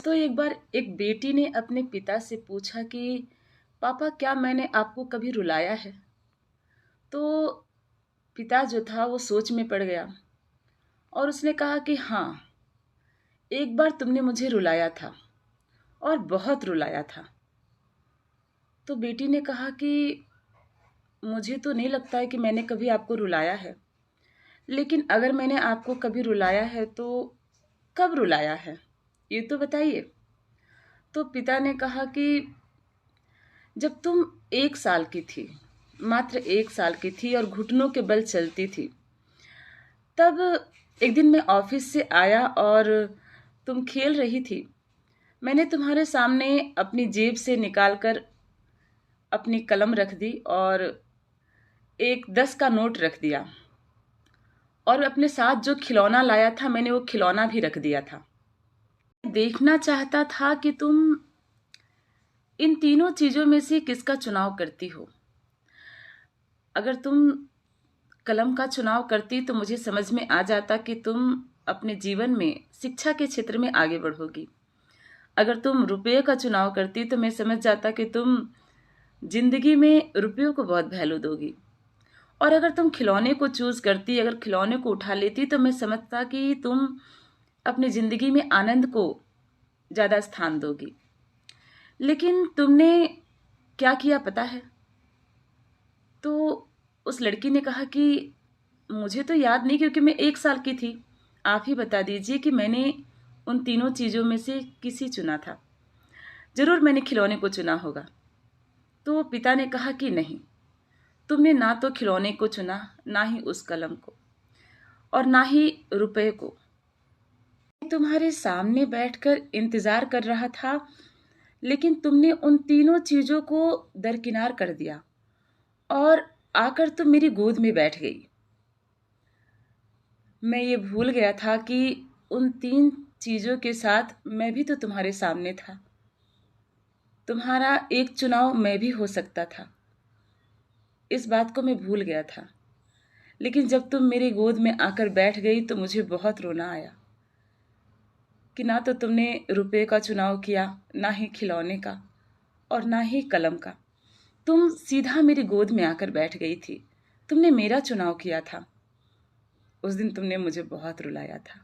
दोस्तों, एक बार एक बेटी ने अपने पिता से पूछा कि पापा, क्या मैंने आपको कभी रुलाया है? तो पिता जो था वो सोच में पड़ गया और उसने कहा कि हाँ, एक बार तुमने मुझे रुलाया था और बहुत रुलाया था। तो बेटी ने कहा कि मुझे तो नहीं लगता है कि मैंने कभी आपको रुलाया है, लेकिन अगर मैंने आपको कभी रुलाया है तो कब रुलाया है, ये तो बताइए। तो पिता ने कहा कि जब तुम 1 साल की थी, मात्र 1 साल की थी और घुटनों के बल चलती थी, तब एक दिन मैं ऑफिस से आया और तुम खेल रही थी। मैंने तुम्हारे सामने अपनी जेब से निकालकर अपनी कलम रख दी और एक 10 का नोट रख दिया, और अपने साथ जो खिलौना लाया था मैंने वो खिलौना भी रख दिया था। देखना चाहता था कि तुम इन तीनों चीजों में से किसका चुनाव करती हो। अगर तुम कलम का चुनाव करती तो मुझे समझ में आ जाता कि तुम अपने जीवन में शिक्षा के क्षेत्र में आगे बढ़ोगी। अगर तुम रुपये का चुनाव करती तो मैं समझ जाता कि तुम जिंदगी में रुपयों को बहुत वैल्यू दोगी। और अगर तुम खिलौने को चूज करती, अगर खिलौने को उठा लेती, तो मैं समझता कि तुम अपनी जिंदगी में आनंद को ज्यादा स्थान दोगी। लेकिन तुमने क्या किया पता है? तो उस लड़की ने कहा कि मुझे तो याद नहीं, क्योंकि मैं 1 साल की थी। आप ही बता दीजिए कि मैंने उन तीनों चीजों में से किसी चुना था। जरूर मैंने खिलौने को चुना होगा। तो पिता ने कहा कि नहीं, तुमने ना तो खिलौने को चुना, ना ही उस कलम को, और ना ही रुपए को। मैं तुम्हारे सामने बैठकर इंतजार कर रहा था, लेकिन तुमने उन तीनों चीजों को दरकिनार कर दिया और आकर तुम मेरी गोद में बैठ गई। मैं ये भूल गया था कि उन तीन चीजों के साथ मैं भी तो तुम्हारे सामने था। तुम्हारा एक चुनाव मैं भी हो सकता था। इस बात को मैं भूल गया था। लेकिन जब तुम मेरी गोद में आकर बैठ गई तो मुझे बहुत रोना आया कि ना तो तुमने रुपए का चुनाव किया, ना ही खिलौने का, और ना ही कलम का। तुम सीधा मेरी गोद में आकर बैठ गई थी। तुमने मेरा चुनाव किया था। उस दिन तुमने मुझे बहुत रुलाया था।